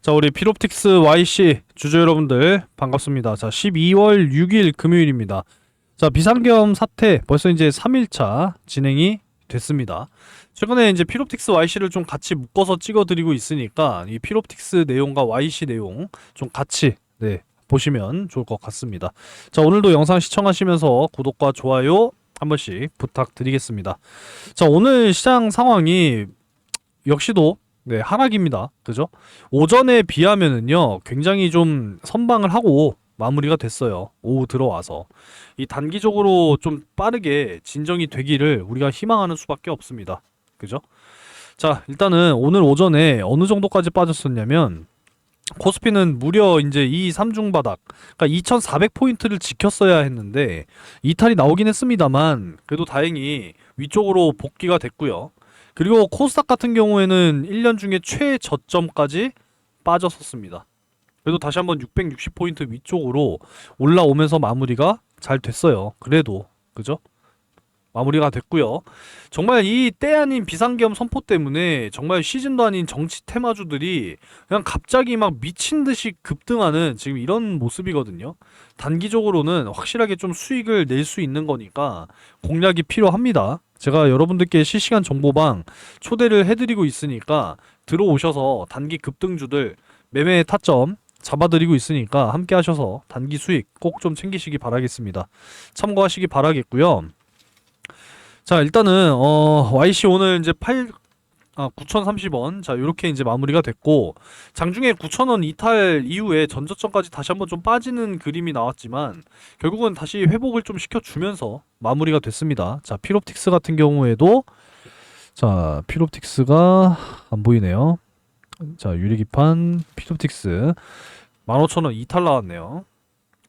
자, 우리 피롭틱스 YC 주주 여러분들 반갑습니다. 자, 12월 6일 금요일입니다. 자, 비상계엄 사태 벌써 이제 3일차 진행이 됐습니다. 최근에 이제 피롭틱스 YC를 좀 같이 묶어서 찍어드리고 있으니까 이 피롭틱스 내용과 YC 내용 좀 같이 보시면 좋을 것 같습니다. 자, 오늘도 영상 시청하시면서 구독과 좋아요 한 번씩 부탁드리겠습니다. 자, 오늘 시장 상황이 역시도 하락입니다. 그죠? 오전에 비하면은요, 굉장히 좀 선방을 하고 마무리가 됐어요. 오후 들어와서. 이 단기적으로 좀 빠르게 진정이 되기를 우리가 희망하는 수밖에 없습니다. 그죠? 자, 일단은 오늘 오전에 어느 정도까지 빠졌었냐면, 코스피는 무려 이제 이 3중 바닥, 그러니까 2400포인트를 지켰어야 했는데, 이탈이 나오긴 했습니다만, 그래도 다행히 위쪽으로 복귀가 됐고요. 그리고 코스닥 같은 경우에는 1년 중에 최저점까지 빠졌었습니다. 그래도 다시 한번 660포인트 위쪽으로 올라오면서 마무리가 잘 됐어요. 그래도 그죠? 마무리가 됐고요. 정말 이 때 아닌 비상계엄 선포 때문에 정말 시즌도 아닌 정치 테마주들이 그냥 갑자기 막 미친 듯이 급등하는 지금 이런 모습이거든요. 단기적으로는 확실하게 좀 수익을 낼 수 있는 거니까 공략이 필요합니다. 제가 여러분들께 실시간 정보방 초대를 해드리고 있으니까 들어오셔서 단기 급등주들 매매 타점 잡아드리고 있으니까 함께 하셔서 단기 수익 꼭 좀 챙기시기 바라겠습니다. 참고하시기 바라겠고요. 자, 일단은 YC 오늘 이제 9,030원. 자, 요렇게 이제 마무리가 됐고, 장중에 9,000원 이탈 이후에 전저점까지 다시 한번 좀 빠지는 그림이 나왔지만 결국은 다시 회복을 좀 시켜주면서 마무리가 됐습니다. 자, 피롭틱스 같은 경우에도, 자, 피롭틱스가 안 보이네요. 자, 유리기판 피롭틱스 15,000원 이탈 나왔네요.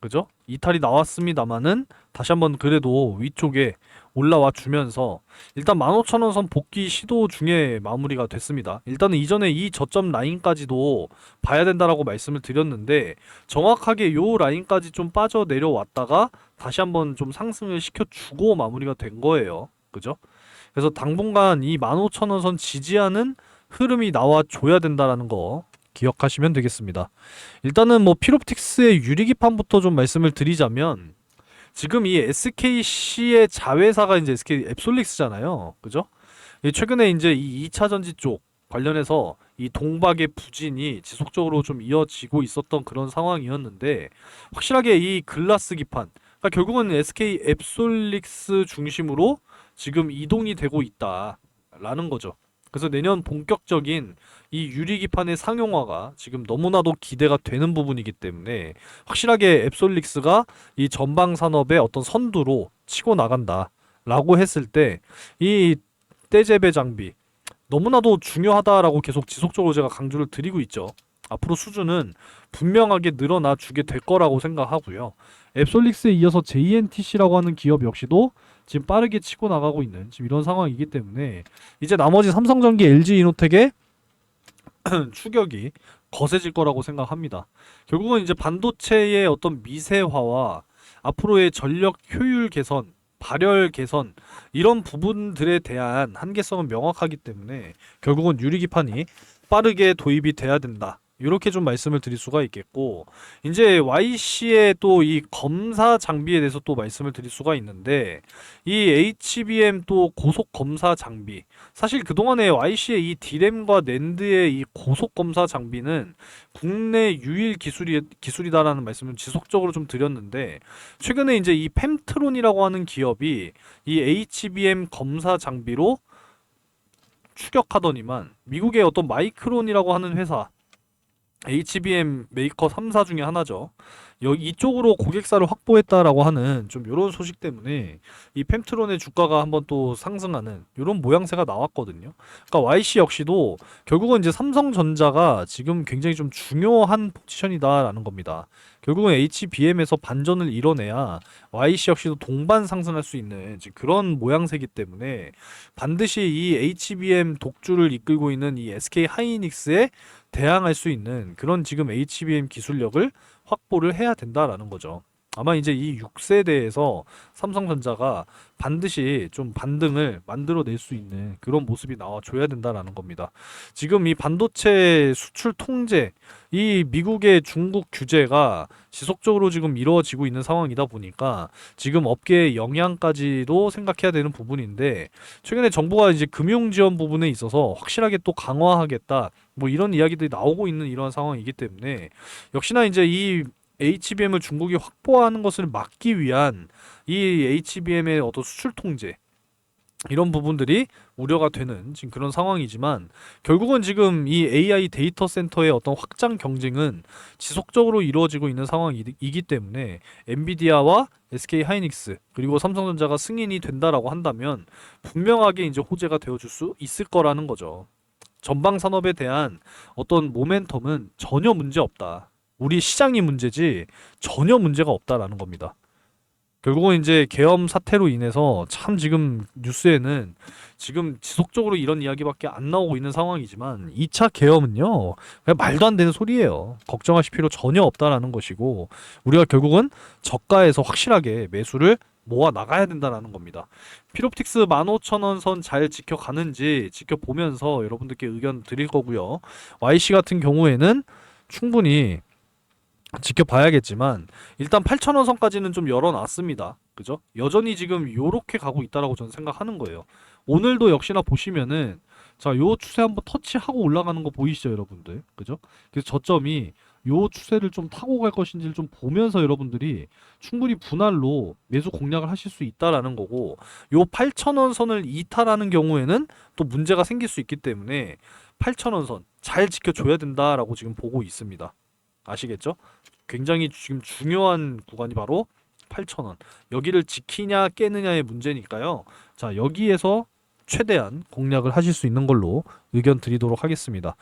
그죠? 이탈이 나왔습니다만은 다시 한번 그래도 위쪽에 올라와 주면서 일단 15,000원 선 복귀 시도 중에 마무리가 됐습니다. 일단은 이전에 이 저점 라인까지도 봐야 된다라고 말씀을 드렸는데 정확하게 요 라인까지 좀 빠져 내려왔다가 다시 한번 좀 상승을 시켜주고 마무리가 된 거예요. 그죠? 그래서 당분간 이 15,000원 선 지지하는 흐름이 나와줘야 된다라는 거 기억하시면 되겠습니다. 일단은 뭐 피롭틱스의 유리기판부터 좀 말씀을 드리자면 지금 이 SKC의 자회사가 이제 SK 앱솔릭스잖아요. 그죠? 최근에 이제 이 2차 전지 쪽 관련해서 이 동박의 부진이 지속적으로 좀 이어지고 있었던 그런 상황이었는데 확실하게 이 글라스 기판, 그러니까 결국은 SK 앱솔릭스 중심으로 지금 이동이 되고 있다라는 거죠. 그래서 내년 본격적인 이 유리기판의 상용화가 지금 너무나도 기대가 되는 부분이기 때문에 확실하게 앱솔릭스가 이 전방 산업의 어떤 선두로 치고 나간다라고 했을 때 이 떼제배 장비 너무나도 중요하다라고 계속 지속적으로 제가 강조를 드리고 있죠. 앞으로 수주는 분명하게 늘어나 주게 될 거라고 생각하고요. 앱솔릭스에 이어서 JNTC라고 하는 기업 역시도 지금 빠르게 치고 나가고 있는 지금 이런 상황이기 때문에 이제 나머지 삼성전기, LG이노텍의 추격이 거세질 거라고 생각합니다. 결국은 이제 반도체의 어떤 미세화와 앞으로의 전력 효율 개선, 발열 개선 이런 부분들에 대한 한계성은 명확하기 때문에 결국은 유리기판이 빠르게 도입이 돼야 된다. 이렇게 좀 말씀을 드릴 수가 있겠고, 이제 YC의 또 이 검사 장비에 대해서 또 말씀을 드릴 수가 있는데, 이 HBM 또 고속 검사 장비, 사실 그동안에 YC의 이 D램과 낸드의 이 고속 검사 장비는 국내 유일 기술이다라는 말씀을 지속적으로 좀 드렸는데, 최근에 이제 이 펜트론이라고 하는 기업이 이 HBM 검사 장비로 추격하더니만 미국의 어떤 마이크론이라고 하는 회사, HBM 메이커 3사 중에 하나죠. 여기 이쪽으로 고객사를 확보했다라고 하는 좀 이런 소식 때문에 이 펜트론의 주가가 한번 또 상승하는 이런 모양새가 나왔거든요. 그러니까 YC 역시도 결국은 이제 삼성전자가 지금 굉장히 좀 중요한 포지션이다라는 겁니다. 결국은 HBM에서 반전을 이뤄내야 YC 역시도 동반 상승할 수 있는 그런 모양새이기 때문에 반드시 이 HBM 독주를 이끌고 있는 이 SK 하이닉스에 대항할 수 있는 그런 지금 HBM 기술력을 확보를 해야 된다라는 거죠. 아마 이제 이 6세대에서 삼성전자가 반드시 좀 반등을 만들어낼 수 있는 그런 모습이 나와줘야 된다라는 겁니다. 지금 이 반도체 수출 통제, 이 미국의 중국 규제가 지속적으로 지금 이루어지고 있는 상황이다 보니까 지금 업계의 영향까지도 생각해야 되는 부분인데, 최근에 정부가 이제 금융 지원 부분에 있어서 확실하게 또 강화하겠다, 뭐 이런 이야기들이 나오고 있는 이런 상황이기 때문에 역시나 이제 이 HBM을 중국이 확보하는 것을 막기 위한 이 HBM의 어떤 수출 통제, 이런 부분들이 우려가 되는 지금 그런 상황이지만, 결국은 지금 이 AI 데이터 센터의 어떤 확장 경쟁은 지속적으로 이루어지고 있는 상황이기 때문에 엔비디아와 SK 하이닉스 그리고 삼성전자가 승인이 된다라고 한다면 분명하게 이제 호재가 되어줄 수 있을 거라는 거죠. 전방 산업에 대한 어떤 모멘텀은 전혀 문제 없다. 우리 시장이 문제지 전혀 문제가 없다라는 겁니다. 결국은 이제 계엄 사태로 인해서 참 지금 뉴스에는 지금 지속적으로 이런 이야기밖에 안 나오고 있는 상황이지만, 2차 계엄은요 그냥 말도 안 되는 소리예요. 걱정하실 필요 전혀 없다라는 것이고, 우리가 결국은 저가에서 확실하게 매수를 모아 나가야 된다라는 겁니다. 피롭틱스 15,000원 선 잘 지켜가는지 지켜보면서 여러분들께 의견 드릴 거고요. YC 같은 경우에는 충분히 지켜봐야겠지만 일단 8,000원 선까지는 좀 열어놨습니다. 그죠? 여전히 지금 요렇게 가고 있다라고 저는 생각하는 거예요. 오늘도 역시나 보시면은 자, 요 추세 한번 터치하고 올라가는 거 보이시죠, 여러분들? 그죠? 그래서 저점이 요 추세를 좀 타고 갈 것인지를 좀 보면서 여러분들이 충분히 분할로 매수 공략을 하실 수 있다라는 거고, 요 8,000원 선을 이탈하는 경우에는 또 문제가 생길 수 있기 때문에 8,000원 선 잘 지켜줘야 된다라고 지금 보고 있습니다. 아시겠죠? 굉장히 지금 중요한 구간이 바로 8,000원. 여기를 지키냐 깨느냐의 문제니까요. 자, 여기에서 최대한 공략을 하실 수 있는 걸로 의견 드리도록 하겠습니다.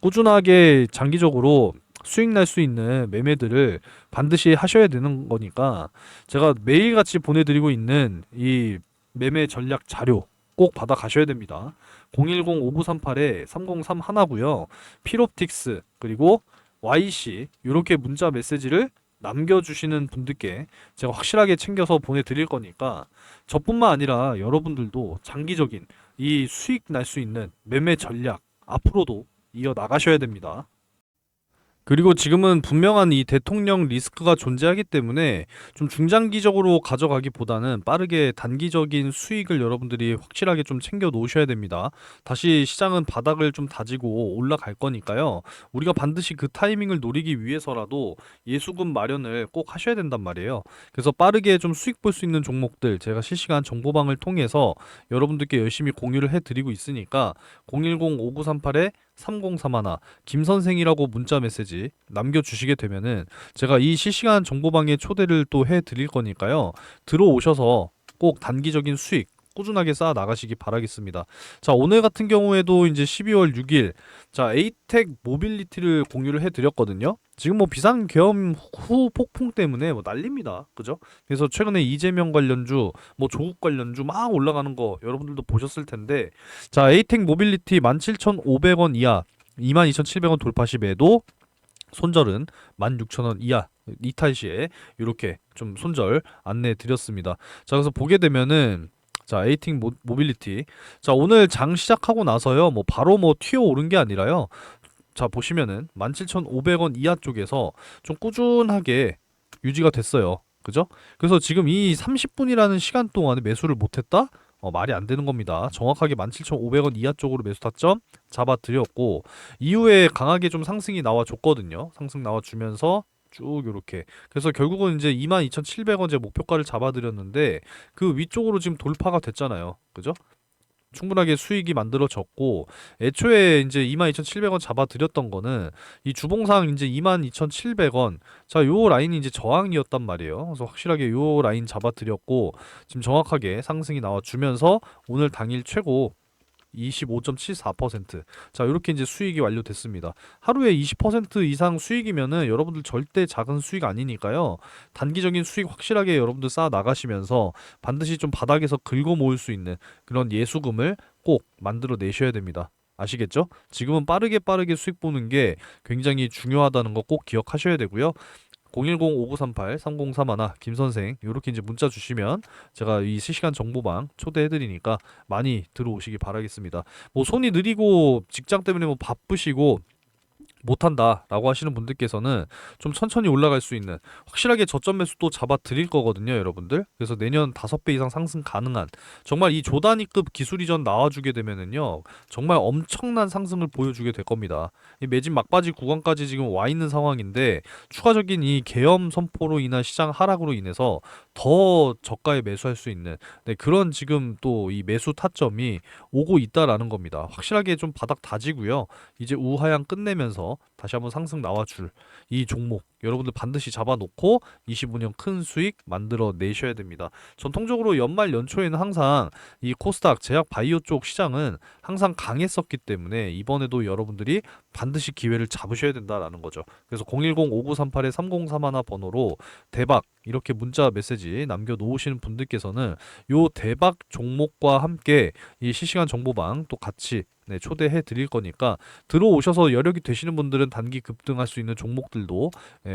꾸준하게 장기적으로 수익 날 수 있는 매매들을 반드시 하셔야 되는 거니까 제가 매일같이 보내드리고 있는 이 매매 전략 자료 꼭 받아 가셔야 됩니다. 010-5938-303 하나고요. 필옵틱스 그리고 YC 이렇게 문자 메시지를 남겨주시는 분들께 제가 확실하게 챙겨서 보내드릴 거니까, 저뿐만 아니라 여러분들도 장기적인 이 수익 날 수 있는 매매 전략 앞으로도 이어 나가셔야 됩니다. 그리고 지금은 분명한 이 대통령 리스크가 존재하기 때문에 좀 중장기적으로 가져가기보다는 빠르게 단기적인 수익을 여러분들이 확실하게 좀 챙겨 놓으셔야 됩니다. 다시 시장은 바닥을 좀 다지고 올라갈 거니까요. 우리가 반드시 그 타이밍을 노리기 위해서라도 예수금 마련을 꼭 하셔야 된단 말이에요. 그래서 빠르게 좀 수익 볼 수 있는 종목들 제가 실시간 정보방을 통해서 여러분들께 열심히 공유를 해드리고 있으니까, 010-5938-3031 김선생이라고 문자 메시지 남겨주시게 되면은 제가 이 실시간 정보방에 초대를 또 해드릴 거니까요. 들어오셔서 꼭 단기적인 수익 꾸준하게 쌓아 나가시기 바라겠습니다. 자, 오늘 같은 경우에도 이제 12월 6일 자, 에이텍 모빌리티를 공유를 해드렸거든요. 지금 뭐 비상 계엄 후 폭풍 때문에 뭐 난립니다. 그죠? 그래서 최근에 이재명 관련주, 뭐 조국 관련주 막 올라가는 거 여러분들도 보셨을 텐데, 자, 에이텍 모빌리티 17,500원 이하 22,700원 돌파 시 매도, 손절은 16,000원 이하 이탈 시에 이렇게 좀 손절 안내해 드렸습니다. 자, 그래서 보게 되면은 자, 에이팅 모빌리티. 자, 오늘 장 시작하고 나서요. 뭐 바로 뭐 튀어 오른 게 아니라요. 자, 보시면은 17,500원 이하 쪽에서 좀 꾸준하게 유지가 됐어요. 그죠? 그래서 지금 이 30분이라는 시간 동안에 매수를 못했다? 말이 안 되는 겁니다. 정확하게 17,500원 이하 쪽으로 매수 타점 잡아드렸고, 이후에 강하게 좀 상승이 나와줬거든요. 상승 나와주면서 쭉 요렇게, 그래서 결국은 이제 22,700원 제 목표가를 잡아드렸는데 그 위쪽으로 지금 돌파가 됐잖아요. 그죠? 충분하게 수익이 만들어졌고, 애초에 이제 22,700원 잡아드렸던 거는 이 주봉상 이제 22,700원, 자, 요 라인이 이제 저항이었단 말이에요. 그래서 확실하게 요 라인 잡아드렸고, 지금 정확하게 상승이 나와주면서 오늘 당일 최고 25.74%. 자, 이렇게 이제 수익이 완료됐습니다. 하루에 20% 이상 수익이면은 여러분들 절대 작은 수익 아니니까요. 단기적인 수익 확실하게 여러분들 쌓아 나가시면서 반드시 좀 바닥에서 긁어 모을 수 있는 그런 예수금을 꼭 만들어 내셔야 됩니다. 아시겠죠? 지금은 빠르게 수익 보는 게 굉장히 중요하다는 거 꼭 기억하셔야 되고요. 010-5938-3031 김선생 요렇게 이제 문자 주시면 제가 이 실시간 정보방 초대해드리니까 많이 들어오시기 바라겠습니다. 뭐 손이 느리고 직장 때문에 뭐 바쁘시고 못한다라고 하시는 분들께서는 좀 천천히 올라갈 수 있는 확실하게 저점 매수도 잡아 드릴 거거든요, 여러분들. 그래서 내년 5배 이상 상승 가능한 정말 이 조단위급 기술 이전 나와주게 되면은요, 정말 엄청난 상승을 보여주게 될 겁니다. 이 매집 막바지 구간까지 지금 와 있는 상황인데 추가적인 이 계엄 선포로 인한 시장 하락으로 인해서 더 저가에 매수할 수 있는 그런 지금 또 이 매수 타점이 오고 있다라는 겁니다. 확실하게 좀 바닥 다지고요. 이제 우하향 끝내면서 다시 한번 상승 나와줄 이 종목 여러분들 반드시 잡아놓고 25년 큰 수익 만들어 내셔야 됩니다. 전통적으로 연말 연초에는 항상 이 코스닥 제약 바이오 쪽 시장은 항상 강했었기 때문에 이번에도 여러분들이 반드시 기회를 잡으셔야 된다라는 거죠. 그래서 010-5938-3031 번호로 대박 이렇게 문자 메시지 남겨놓으시는 분들께서는 요 대박 종목과 함께 이 실시간 정보방 또 같이 초대해 드릴 거니까 들어오셔서 여력이 되시는 분들은 단기 급등할 수 있는 종목들도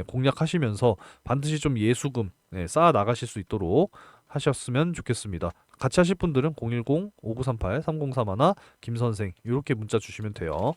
공략하시면서 반드시 좀 예수금 쌓아 나가실 수 있도록 하셨으면 좋겠습니다. 같이 하실 분들은 010-5938-3031 김선생 이렇게 문자 주시면 돼요.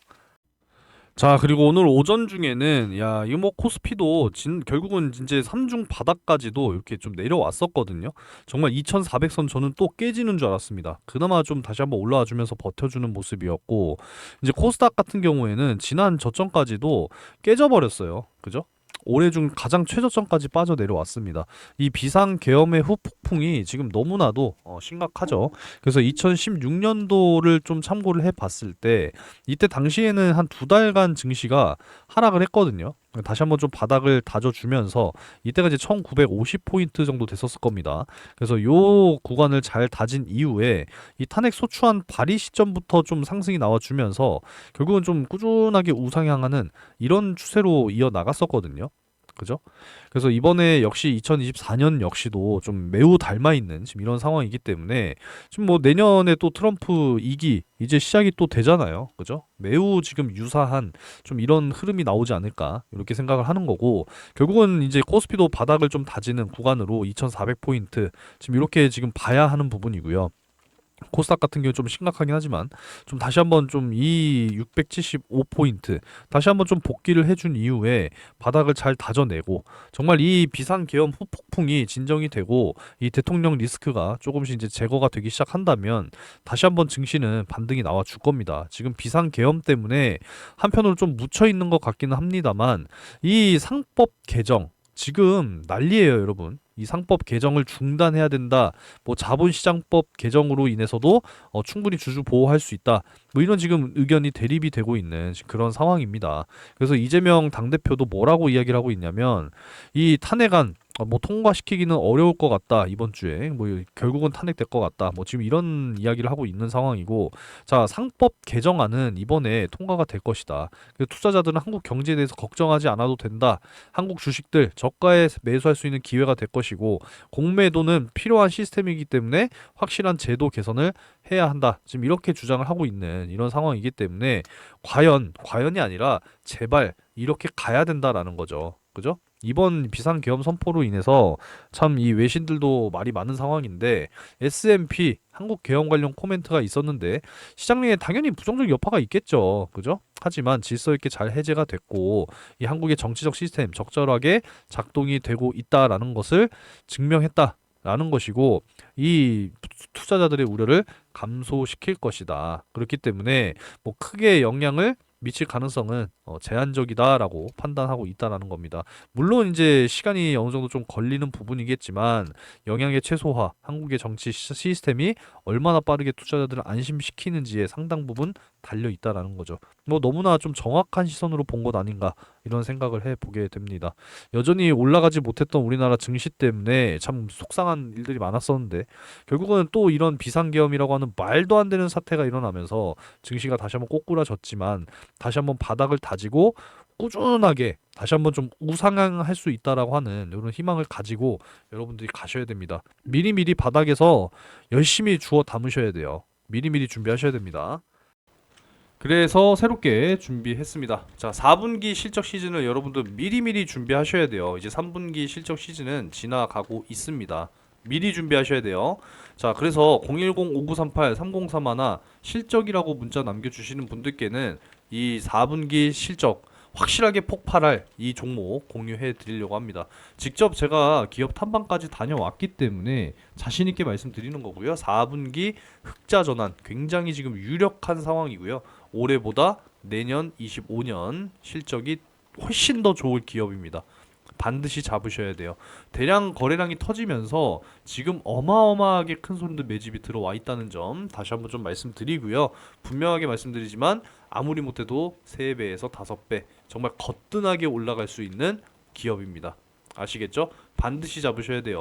자, 그리고 오늘 오전 중에는 야 이거 뭐 코스피도 결국은 이제 3중 바닥까지도 이렇게 좀 내려왔었거든요. 정말 2400선 저는 또 깨지는 줄 알았습니다. 그나마 좀 다시 한번 올라와 주면서 버텨주는 모습이었고, 이제 코스닥 같은 경우에는 지난 저점까지도 깨져버렸어요. 그죠? 올해 중 가장 최저점까지 빠져 내려왔습니다. 이 비상 계엄의 후폭풍이 지금 너무나도 심각하죠. 그래서 2016년도를 좀 참고를 해봤을 때 이때 당시에는 한 2달간 증시가 하락을 했거든요. 다시 한번 좀 바닥을 다져주면서 이때가 이제 1950포인트 정도 됐었을 겁니다. 그래서 요 구간을 잘 다진 이후에 이 탄핵 소추안 발의 시점부터 좀 상승이 나와주면서 결국은 좀 꾸준하게 우상향하는 이런 추세로 이어 나갔었거든요. 그죠? 그래서 이번에 역시 2024년 역시도 좀 매우 닮아있는 지금 이런 상황이기 때문에 지금 뭐 내년에 또 트럼프 2기 이제 시작이 또 되잖아요. 그죠? 매우 지금 유사한 좀 이런 흐름이 나오지 않을까 이렇게 생각을 하는 거고, 결국은 이제 코스피도 바닥을 좀 다지는 구간으로 2400포인트 지금 이렇게 지금 봐야 하는 부분이고요. 코스닥 같은 경우 좀 심각하긴 하지만 좀 다시 한번 좀 이 675포인트 다시 한번 좀 복귀를 해준 이후에 바닥을 잘 다져내고 정말 이 비상계엄 후폭풍이 진정이 되고 이 대통령 리스크가 조금씩 이제 제거가 되기 시작한다면 다시 한번 증시는 반등이 나와 줄 겁니다. 지금 비상계엄 때문에 한편으로 좀 묻혀 있는 것 같기는 합니다만 이 상법 개정 지금 난리예요, 여러분. 이 상법 개정을 중단해야 된다. 뭐 자본시장법 개정으로 인해서도 충분히 주주 보호할 수 있다. 뭐 이런 지금 의견이 대립이 되고 있는 그런 상황입니다. 그래서 이재명 당대표도 뭐라고 이야기를 하고 있냐면 이 탄핵안 뭐 통과시키기는 어려울 것 같다 이번 주에 뭐 결국은 탄핵될 것 같다 뭐 지금 이런 이야기를 하고 있는 상황이고, 자 상법 개정안은 이번에 통과가 될 것이다. 투자자들은 한국 경제에 대해서 걱정하지 않아도 된다. 한국 주식들 저가에 매수할 수 있는 기회가 될 것이고 공매도는 필요한 시스템이기 때문에 확실한 제도 개선을 해야 한다. 지금 이렇게 주장을 하고 있는 이런 상황이기 때문에 과연이 아니라 제발 이렇게 가야 된다라는 거죠. 그죠? 이번 비상계엄 선포로 인해서 참 이 외신들도 말이 많은 상황인데 S&P 한국계엄 관련 코멘트가 있었는데 시장에 당연히 부정적 여파가 있겠죠. 그죠? 하지만 질서 있게 잘 해제가 됐고 이 한국의 정치적 시스템 적절하게 작동이 되고 있다라는 것을 증명했다라는 것이고 이 투자자들의 우려를 감소시킬 것이다. 그렇기 때문에 뭐 크게 영향을 미칠 가능성은 제한적이다라고 판단하고 있다라는 겁니다. 물론 이제 시간이 어느 정도 좀 걸리는 부분이겠지만 영향의 최소화, 한국의 정치 시스템이 얼마나 빠르게 투자자들을 안심시키는지에 상당 부분 달려 있다라는 거죠. 뭐 너무나 좀 정확한 시선으로 본 것 아닌가 이런 생각을 해보게 됩니다. 여전히 올라가지 못했던 우리나라 증시 때문에 참 속상한 일들이 많았었는데 결국은 또 이런 비상계엄이라고 하는 말도 안 되는 사태가 일어나면서 증시가 다시 한번 꼬꾸라졌지만 다시 한번 바닥을 다지고 꾸준하게 다시 한번 좀 우상향할 수 있다라고 하는 이런 희망을 가지고 여러분들이 가셔야 됩니다. 미리미리 바닥에서 열심히 주워 담으셔야 돼요. 미리미리 준비하셔야 됩니다. 그래서 새롭게 준비했습니다. 자, 4분기 실적 시즌을 여러분들 미리미리 준비하셔야 돼요. 이제 3분기 실적 시즌은 지나가고 있습니다. 미리 준비하셔야 돼요. 자, 그래서 010-5938-3031 실적이라고 문자 남겨주시는 분들께는 이 4분기 실적 확실하게 폭발할 이 종목 공유해 드리려고 합니다. 직접 제가 기업 탐방까지 다녀왔기 때문에 자신 있게 말씀드리는 거고요. 4분기 흑자 전환 굉장히 지금 유력한 상황이고요. 올해보다 내년 25년 실적이 훨씬 더 좋을 기업입니다. 반드시 잡으셔야 돼요. 대량 거래량이 터지면서 지금 어마어마하게 큰 손들 매집이 들어와 있다는 점 다시 한번 좀 말씀드리고요. 분명하게 말씀드리지만 아무리 못해도 3배에서 5배 정말 거뜬하게 올라갈 수 있는 기업입니다. 아시겠죠? 반드시 잡으셔야 돼요.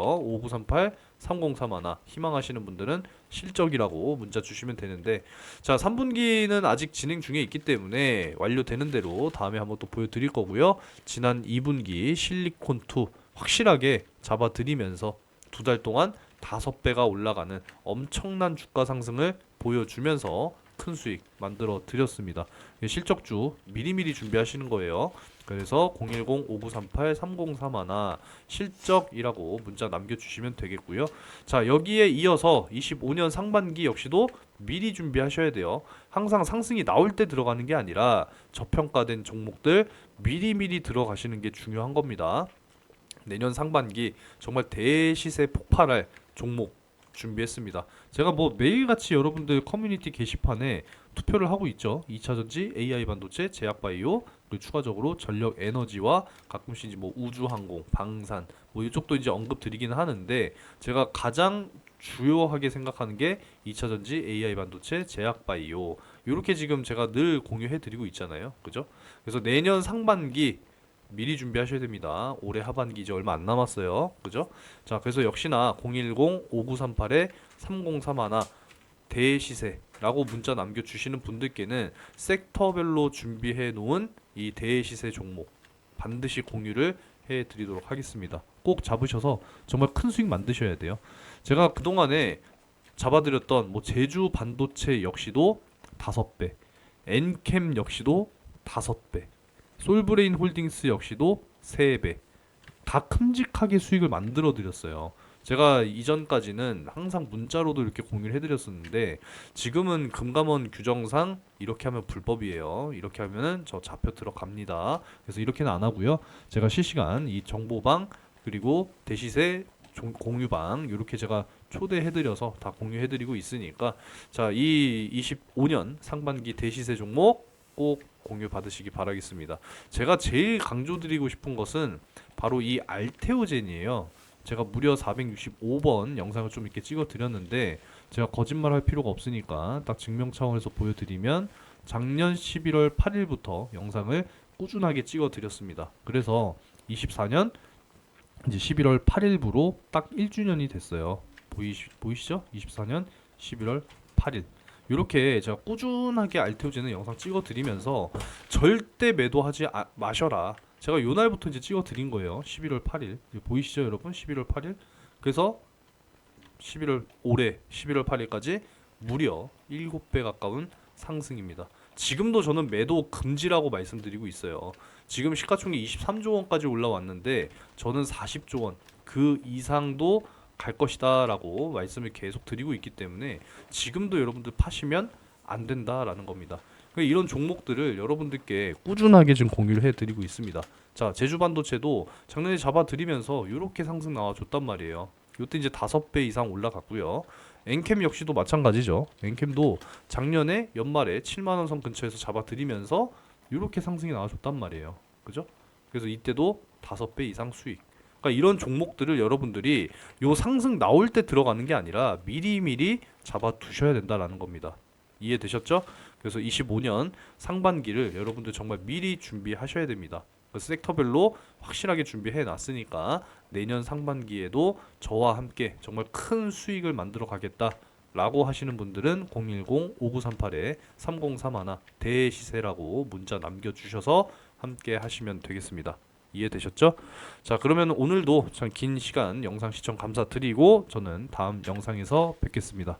5938-3031 희망하시는 분들은 실적이라고 문자 주시면 되는데, 자, 3분기는 아직 진행 중에 있기 때문에 완료되는 대로 다음에 한번 또 보여드릴 거고요. 지난 2분기 실리콘2 확실하게 잡아드리면서 2달 동안 5배가 올라가는 엄청난 주가 상승을 보여주면서 큰 수익 만들어 드렸습니다. 실적주 미리미리 준비하시는 거예요. 그래서 010-5938-3031 실적이라고 문자 남겨주시면 되겠고요. 자, 여기에 이어서 25년 상반기 역시도 미리 준비하셔야 돼요. 항상 상승이 나올 때 들어가는 게 아니라 저평가된 종목들 미리미리 들어가시는 게 중요한 겁니다. 내년 상반기 정말 대시세 폭발할 종목 준비했습니다. 제가 뭐 매일같이 여러분들 커뮤니티 게시판에 투표를 하고 있죠. 2차전지, AI 반도체, 제약바이오, 그리고 추가적으로 전력 에너지와 가끔씩 이제 뭐 우주항공, 방산 뭐 이쪽도 이제 언급 드리기는 하는데, 제가 가장 주요하게 생각하는 게 2차전지, AI 반도체, 제약바이오, 이렇게 지금 제가 늘 공유해 드리고 있잖아요. 그죠? 그래서 내년 상반기 미리 준비하셔야 됩니다. 올해 하반기 이제 얼마 안 남았어요. 그죠? 자, 그래서 역시나 010-5938-3031 대시세라고 문자 남겨주시는 분들께는 섹터별로 준비해 놓은 이 대시세 종목 반드시 공유를 해 드리도록 하겠습니다. 꼭 잡으셔서 정말 큰 수익 만드셔야 돼요. 제가 그동안에 잡아드렸던 뭐 제주 반도체 역시도 5배, 엔캠 역시도 5배, 솔브레인 홀딩스 역시도 3배 다 큼직하게 수익을 만들어 드렸어요. 제가 이전까지는 항상 문자로도 이렇게 공유를 해드렸었는데, 지금은 금감원 규정상 이렇게 하면 불법이에요. 이렇게 하면은 저 잡혀 들어갑니다. 그래서 이렇게는 안 하고요. 제가 실시간 이 정보방 그리고 대시세 공유방 이렇게 제가 초대해드려서 다 공유해드리고 있으니까, 자, 이 25년 상반기 대시세 종목 꼭 공유 받으시기 바라겠습니다. 제가 제일 강조드리고 싶은 것은 바로 이 알테오젠이에요. 제가 무려 465번 영상을 좀 이렇게 찍어 드렸는데, 제가 거짓말 할 필요가 없으니까 딱 증명 차원에서 보여드리면, 작년 11월 8일부터 영상을 꾸준하게 찍어 드렸습니다. 그래서 24년 이제 11월 8일부로 딱 1주년이 됐어요. 보이시죠? 24년 11월 8일. 이렇게 제가 꾸준하게 알테오제는 영상 찍어 드리면서 절대 매도하지 마셔라. 제가 요 날부터 이제 찍어 드린 거예요. 11월 8일. 보이시죠, 여러분? 11월 8일. 그래서 11월 올해 11월 8일까지 무려 7배 가까운 상승입니다. 지금도 저는 매도 금지라고 말씀드리고 있어요. 지금 시가총액 23조 원까지 올라왔는데 저는 40조 원 그 이상도 갈 것이다 라고 말씀을 계속 드리고 있기 때문에 지금도 여러분들 파시면 안 된다라는 겁니다. 이런 종목들을 여러분들께 꾸준하게 지금 공유를 해드리고 있습니다. 자, 제주반도체도 작년에 잡아드리면서 이렇게 상승 나와줬단 말이에요. 이때 이제 5배 이상 올라갔고요. 엔캠 역시도 마찬가지죠. 엔캠도 작년에 연말에 7만원 선 근처에서 잡아드리면서 이렇게 상승이 나와줬단 말이에요. 그죠? 그래서 이때도 5배 이상 수익. 그러니까 이런 종목들을 여러분들이 요 상승 나올 때 들어가는 게 아니라 미리미리 잡아두셔야 된다라는 겁니다. 이해되셨죠? 그래서 25년 상반기를 여러분들 정말 미리 준비하셔야 됩니다. 그래서 섹터별로 확실하게 준비해 놨으니까 내년 상반기에도 저와 함께 정말 큰 수익을 만들어 가겠다 라고 하시는 분들은 010-5938-3031 대시세라고 문자 남겨주셔서 함께 하시면 되겠습니다. 이해되셨죠? 자, 그러면 오늘도 참 긴 시간 영상 시청 감사드리고 저는 다음 영상에서 뵙겠습니다.